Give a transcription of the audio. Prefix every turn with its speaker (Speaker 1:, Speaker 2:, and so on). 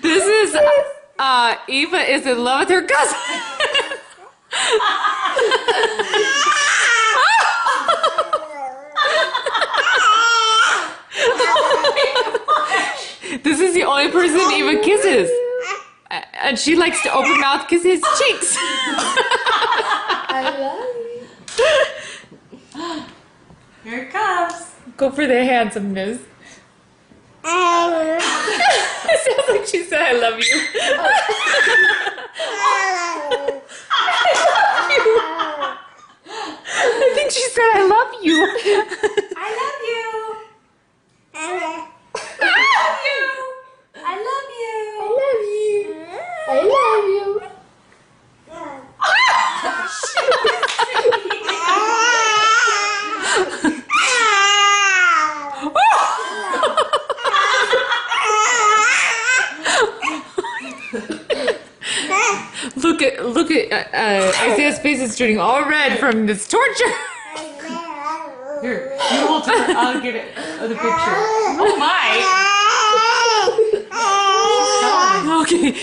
Speaker 1: This is Eva is in love with her cousin. This is the only person Eva kisses. And she likes to open mouth kiss his cheeks.
Speaker 2: I love you.
Speaker 3: Here it comes.
Speaker 1: Go for the handsomeness. It sounds like she said, I love you. I think she said, I love you.
Speaker 3: I love you. I love you. I love you.
Speaker 2: I love you.
Speaker 1: Look at Isaiah's face is turning all red from this torture.
Speaker 3: Here, you hold her. I'll get it. The picture. Oh my.
Speaker 1: Okay.